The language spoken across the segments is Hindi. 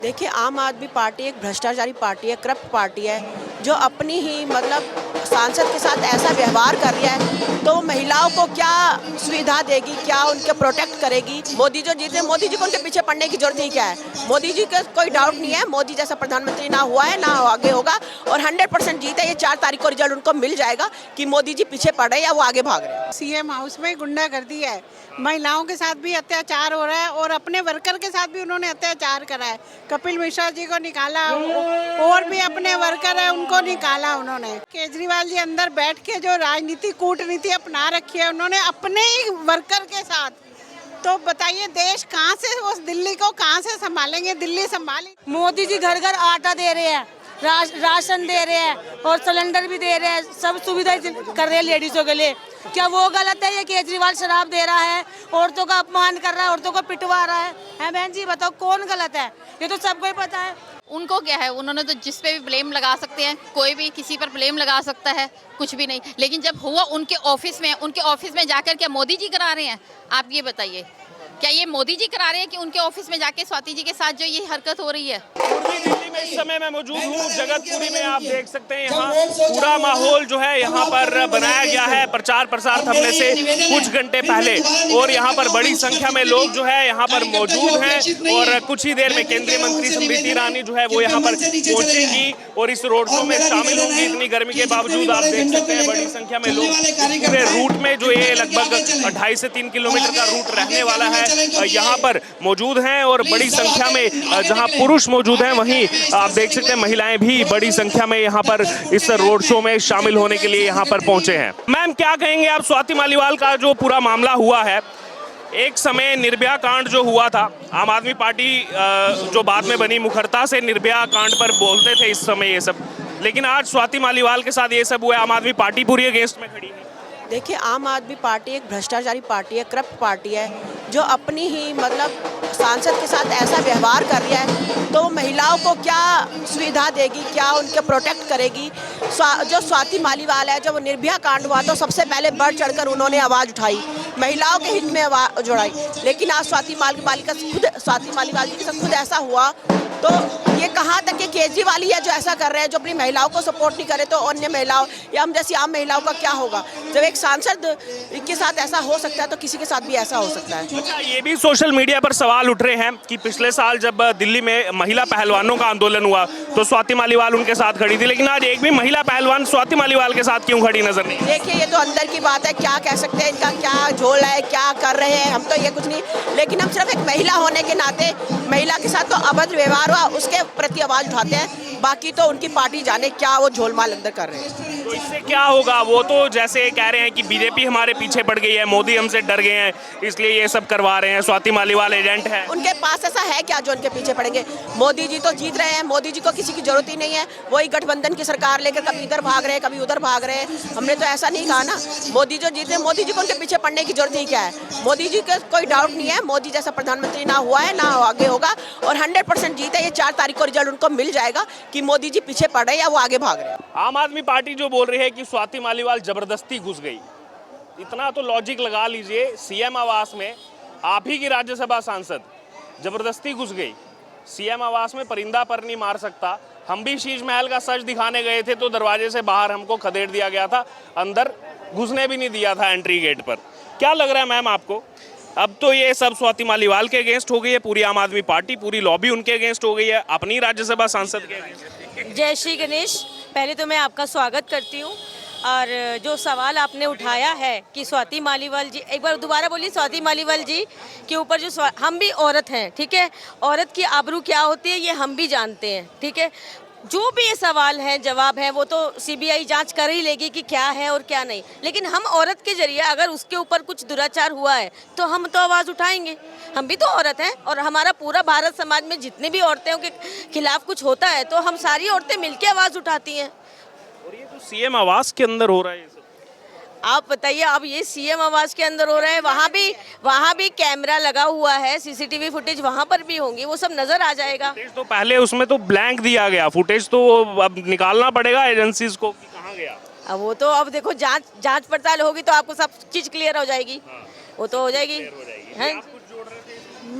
देखिए, आम आदमी पार्टी एक भ्रष्टाचारी पार्टी है, करप्ट पार्टी है, जो अपनी ही सांसद के साथ ऐसा व्यवहार कर रही है, तो महिलाओं को क्या सुविधा देगी, क्या उनके प्रोटेक्ट करेगी। मोदी जो जीते, मोदी जी को उनके पीछे पड़ने की जरूरत ही क्या है। मोदी जी का कोई डाउट नहीं है, मोदी जैसा प्रधानमंत्री ना हुआ है ना आगे होगा, और 100% जीत है। ये 4 तारीख को रिजल्ट उनको मिल जाएगा कि मोदी जी पीछे पड़ रहे हैं या वो आगे भाग रहे हैं। सीएम हाउस में गुंडागर्दी है, महिलाओं के साथ भी अत्याचार हो रहा है और अपने वर्कर के साथ भी उन्होंने अत्याचार करा है। कपिल मिश्रा जी को निकाला और भी अपने वर्कर है उनको निकाला उन्होंने। केजरीवाल जी अंदर बैठ के जो राजनीति कूटनीति अपना रखी है उन्होंने अपने ही वर्कर के साथ, तो बताइए देश कहाँ से, उस दिल्ली को कहाँ से संभालेंगे। दिल्ली संभाली। मोदी जी घर घर आटा दे रहे हैं, राशन दे रहे हैं और सिलेंडर भी दे रहे हैं, सब सुविधा कर रहे हैं लेडीजों के लिए। क्या वो गलत है? ये केजरीवाल शराब दे रहा है, औरतों का अपमान कर रहा है, औरतों को पिटवा रहा है बहन जी बताओ कौन गलत है? ये तो सबको ही पता है। उनको क्या है, उन्होंने तो जिस पे भी ब्लेम लगा सकते हैं, कोई भी किसी पर ब्लेम लगा सकता है, कुछ भी नहीं। लेकिन जब हुआ उनके ऑफिस में जाकर क्या मोदी जी करा रहे हैं? आप ये बताइए, क्या ये मोदी जी करा रहे हैं कि उनके ऑफिस में जाके स्वाति जी के साथ जो ये हरकत हो रही है? पूर्वी दिल्ली में इस समय मैं मौजूद हूँ, जगतपुरी में। आप देख सकते हैं यहाँ पूरा माहौल जो है यहाँ पर बनाया गया है प्रचार प्रसार थमने से कुछ घंटे पहले, और यहाँ पर बड़ी संख्या में लोग जो है यहाँ पर मौजूद हैं, और कुछ ही देर में केंद्रीय मंत्री स्मृति ईरानी जो है वो यहाँ पर पहुंचेंगी और इस रोड शो में शामिल होंगी। इतनी गर्मी के बावजूद आप देख सकते हैं बड़ी संख्या में लोग पूरे रूट में, जो ये लगभग 2.5 से 3 किलोमीटर का रूट रहने वाला है, यहाँ पर मौजूद हैं। और बड़ी संख्या में जहाँ पुरुष मौजूद हैं, वहीं आप देख सकते हैं महिलाएं भी बड़ी संख्या में यहाँ पर इस रोड शो में शामिल होने के लिए यहाँ पर पहुंचे हैं। मैम, क्या कहेंगे आप स्वाति मालीवाल का जो पूरा मामला हुआ है? एक समय निर्भया कांड जो हुआ था, आम आदमी पार्टी जो बाद में बनी मुखरता से निर्भया कांड पर बोलते थे इस समय ये सब, लेकिन आज स्वाति मालीवाल के साथ ये सब हुआ है, आम आदमी पार्टी पूरी अगेंस्ट में खड़ी है। देखिए, आम आदमी पार्टी एक भ्रष्टाचारी पार्टी है, करप्ट पार्टी है, जो अपनी ही सांसद के साथ ऐसा व्यवहार कर रही है, तो महिलाओं को क्या सुविधा देगी, क्या उनके प्रोटेक्ट करेगी। जो स्वाति मालीवाल है, जब निर्भया कांड हुआ तो सबसे पहले बढ़ चढ़कर उन्होंने आवाज़ उठाई, महिलाओं के हित में आवाज़ उठाई। लेकिन आज स्वाति मालीवाल जी के साथ खुद ऐसा हुआ, तो ये कहाँ तक कि केजरीवाल ही है जो ऐसा कर रहे हैं, जो अपनी महिलाओं को सपोर्ट नहीं करे, तो अन्य महिलाओं या हम जैसी आम महिलाओं का क्या होगा? जब एक सांसद के साथ ऐसा हो सकता है तो किसी के साथ भी ऐसा हो सकता है। अच्छा, ये भी सोशल मीडिया पर सवाल उठ रहे हैं कि पिछले साल जब दिल्ली में महिला पहलवानों का आंदोलन हुआ तो स्वाति मालीवाल उनके साथ खड़ी थी, लेकिन आज एक भी महिला पहलवान स्वाति मालीवाल के साथ क्यों खड़ी नजर नहीं? देखिए, ये तो अंदर की बात है, क्या कह सकते हैं, इनका क्या झोल है, क्या कर रहे हैं, हम तो ये कुछ नहीं। लेकिन हम सिर्फ एक महिला होने के नाते महिला के साथ तो अभद्र व्यवहार हुआ उसके प्रति आवाज उठाते हैं, बाकी तो उनकी पार्टी जाने क्या वो झोलमाल अंदर कर रहे हैं। तो इससे क्या होगा? वो तो जैसे कह रहे हैं कि बीजेपी हमारे पीछे पड़ गई है, मोदी हमसे डर गए हैं, इसलिए ये सब करवा रहे हैं, स्वाति मालीवाल एजेंट है। उनके पास ऐसा है क्या जो उनके पीछे पड़ेंगे? मोदी जी तो जीत रहे हैं, मोदी जी को किसी की जरूरत ही नहीं है। वही गठबंधन की सरकार लेकर कभी इधर भाग रहे हैं, कभी उधर भाग रहे हैं। हमने तो ऐसा नहीं कहा ना, मोदी जो जीते, मोदी जी को उनके पीछे पड़ने की जरूरत ही क्या है। मोदी जी का कोई डाउट नहीं है, मोदी जैसा प्रधानमंत्री ना हुआ है ना आगे होगा, और 100% जीत है। ये 4 तारीख को रिजल्ट उनको मिल जाएगा कि मोदी जी पीछे पड़ रहे हैं या वो आगे भाग रहे हैं। आम आदमी पार्टी जो बोल रही है कि स्वाति मालीवाल जबरदस्ती घुस गई, इतना तो लॉजिक लगा लीजिए, सीएम आवास में आप ही की राज्यसभा सांसद जबरदस्ती घुस गई। सीएम आवास में परिंदा पर नहीं मार सकता। हम भी शीश महल का सच दिखाने गए थे तो दरवाजे से बाहर हमको खदेड़ दिया गया था, अंदर घुसने भी नहीं दिया था एंट्री गेट पर। क्या लग रहा है मैम आपको? अब तो ये सब स्वाति मालीवाल के अगेंस्ट हो गई है, पूरी आम आदमी पार्टी, पूरी लॉबी उनके अगेंस्ट हो गई है, अपनी राज्यसभा सांसद के अगेंस्ट। जय श्री गणेश। पहले तो मैं आपका स्वागत करती हूँ, और जो सवाल आपने उठाया है कि स्वाति मालीवाल जी, एक बार दोबारा बोलिए, स्वाति मालीवाल जी के ऊपर जो हम भी औरत हैं, ठीक है, औरत की आबरू क्या होती है ये हम भी जानते हैं, ठीक है। जो भी ये सवाल है, जवाब है, वो तो सीबीआई जांच कर ही लेगी कि क्या है और क्या नहीं। लेकिन हम औरत के जरिए अगर उसके ऊपर कुछ दुराचार हुआ है तो हम तो आवाज़ उठाएंगे। हम भी तो औरत हैं, और हमारा पूरा भारत समाज में जितने भी औरतें के खिलाफ कुछ होता है तो हम सारी औरतें मिलकर आवाज़ उठाती हैं। और ये तो सीएम आवास के अंदर हो रहा है ये सब। आप बताइए, अब ये सीएम आवास के अंदर हो रहा है, वहाँ भी कैमरा लगा हुआ है, सीसीटीवी फुटेज वहाँ पर भी होंगी, वो सब नजर आ जाएगा। तो पहले उसमें तो ब्लैंक दिया गया फुटेज, तो अब निकालना पड़ेगा एजेंसीज को कि कहाँ गया। अब वो तो अब देखो जांच पड़ताल होगी तो आपको सब चीज क्लियर हो जाएगी। हाँ, वो तो हो जाएगी।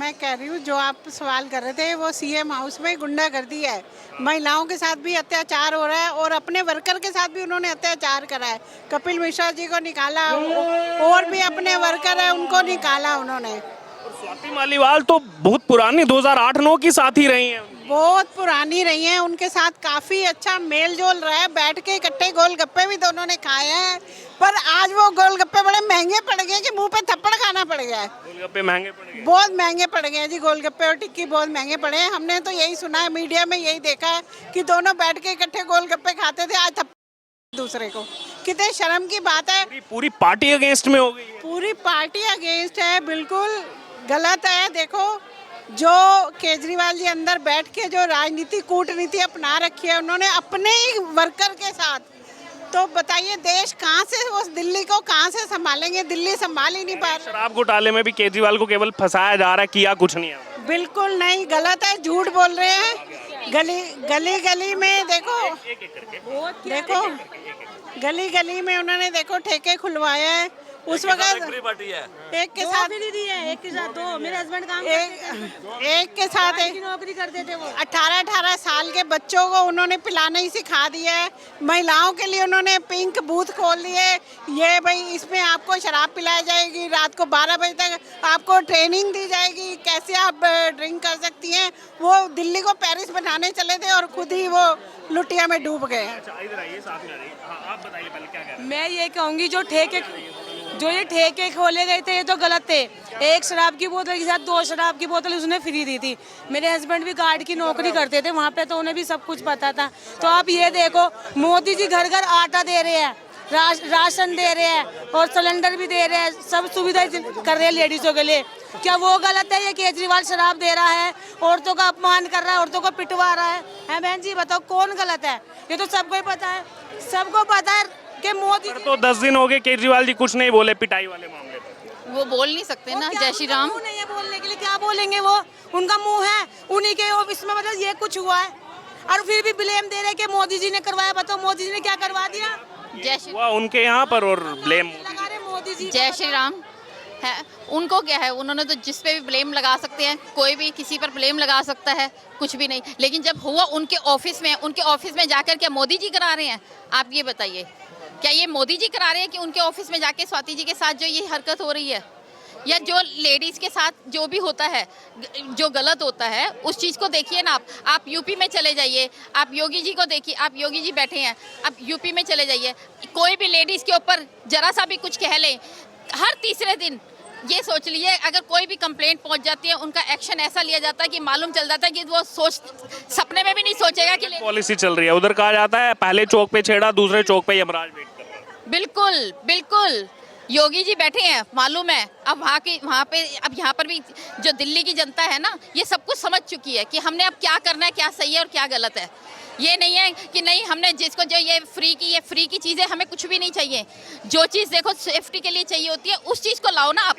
मैं कह रही हूँ जो आप सवाल कर रहे थे वो सीएम हाउस में गुंडागर्दी है। महिलाओं के साथ भी अत्याचार हो रहा है और अपने वर्कर के साथ भी उन्होंने अत्याचार करा है। कपिल मिश्रा जी को निकाला और भी अपने वर्कर है उनको निकाला उन्होंने। स्वाति मालीवाल तो बहुत पुरानी 2008-9 की साथी रही हैं। बहुत पुरानी रही हैं, उनके साथ काफी अच्छा मेल जोल रहा है। बैठ के इकट्ठे गोलगप्पे भी दोनों ने खाए हैं, पर आज वो गोलगप्पे बड़े महंगे पड़ गए कि मुंह पे थप्पड़ खाना पड़ गया है। गोलगप्पे महंगे पड़ गए, बहुत महंगे पड़ गए हैं जी। गोलगप्पे और टिक्की बहुत महंगे पड़े हैं। हमने तो यही सुना है, मीडिया में यही देखा है कि दोनों बैठ के इकट्ठे गोलगप्पे खाते थे, आज थप्पड़ दूसरे को। कितने शर्म की बात है। पूरी पार्टी अगेंस्ट में हो गई है। पूरी पार्टी अगेंस्ट है, बिल्कुल गलत है। देखो जो केजरीवाल जी अंदर बैठ के जो राजनीति कूटनीति अपना रखी है उन्होंने अपने ही वर्कर के साथ, तो बताइए देश कहाँ से, उस दिल्ली को कहाँ से संभालेंगे? दिल्ली संभाल ही नहीं पा रहे। शराब घोटाले में भी केजरीवाल को केवल फंसाया जा रहा है, किया कुछ नहीं है। बिल्कुल नहीं, गलत है, झूठ बोल रहे हैं। गली गली में देखो गली गली में उन्होंने देखो ठेके खुलवाए हैं। उस वक्त एक के साथ एक के साथ दो, मेरे हस्बैंड काम एक के साथ नौकरी करते थे वो। 18-18 साल के बच्चों को उन्होंने पिलाना ही सिखा दिया है। महिलाओं के लिए उन्होंने पिंक बूथ खोल दिए। ये भाई इसमें आपको शराब पिलाई जाएगी, रात को 12 बजे तक आपको ट्रेनिंग दी जाएगी कैसे आप ड्रिंक कर सकती हैं। वो दिल्ली को पेरिस बनाने चले थे और खुद ही वो लुटिया में डूब गए। मैं ये कहूँगी जो ये ठेके खोले गए थे ये तो गलत थे। एक शराब की बोतल के साथ 2 शराब की बोतल उसने फ्री दी थी। मेरे हस्बैंड भी गार्ड की नौकरी करते थे वहाँ पे, तो उन्हें भी सब कुछ पता था। तो आप ये देखो, मोदी जी घर घर आटा दे रहे हैं, राशन दे रहे हैं और सिलेंडर भी दे रहे हैं, सब सुविधा कर रहे हैं लेडीजों के लिए। क्या वो गलत है? ये केजरीवाल शराब दे रहा है, औरतों का अपमान कर रहा है, औरतों को पिटवा रहा है बहन जी? बताओ कौन गलत है? ये तो सबको ही पता है, सबको पता है कि मोदी तो 10 दिन हो गए केजरीवाल जी कुछ नहीं बोले पिटाई वाले मामले पे। वो बोल नहीं सकते ना। जय श्री राम। नहीं है बोलने के लिए, क्या बोलेंगे वो? उनका मुंह है, उन्हीं के ऑफिस में मतलब ये कुछ हुआ है और फिर भी ब्लेम दे रहे कि मोदी जी ने करवाया। बताओ मोदी जी ने क्या करवा दिया? जय श्री हुआ उनके यहाँ पर और ब्लेम लगा रहे मोदी जी। जय श्री राम है। उनको क्या है, उन्होंने तो जिस पे भी ब्लेम लगा सकते हैं, कोई भी किसी पर ब्लेम लगा सकता है, कुछ भी नहीं। लेकिन जब हुआ उनके ऑफिस में जाकर क्या मोदी जी करा रहे हैं? आप ये बताइए, क्या ये मोदी जी करा रहे हैं कि उनके ऑफिस में जाके स्वाति जी के साथ जो ये हरकत हो रही है, या जो लेडीज के साथ जो भी होता है, जो गलत होता है, उस चीज़ को देखिए ना। आप यूपी में चले जाइए, आप योगी जी को देखिए, आप योगी जी बैठे हैं, आप यूपी में चले जाइए, कोई भी लेडीज के ऊपर जरा सा भी कुछ कह लें, हर तीसरे दिन ये सोच लिए अगर कोई भी कंप्लेंट पहुंच जाती है, उनका एक्शन ऐसा लिया जाता है कि मालूम चल जाता है कि वो सपने में भी नहीं सोचेगा कि पॉलिसी चल रही है। उधर कहा जाता है पहले चौक पे छेड़ा, दूसरे चौक पे यमराज वेट कर रहा है। बिल्कुल बिल्कुल, योगी जी बैठे हैं, मालूम है। अब वहाँ पे अब यहाँ पर भी जो दिल्ली की जनता है ना, ये सब कुछ समझ चुकी है कि हमने अब क्या करना है, क्या सही है और क्या गलत है। ये नहीं है कि नहीं हमने जिसको जो ये फ्री की चीज़ें हमें कुछ भी नहीं चाहिए। जो चीज़ देखो सेफ्टी के लिए चाहिए होती है, उस चीज़ को लाओ ना आप।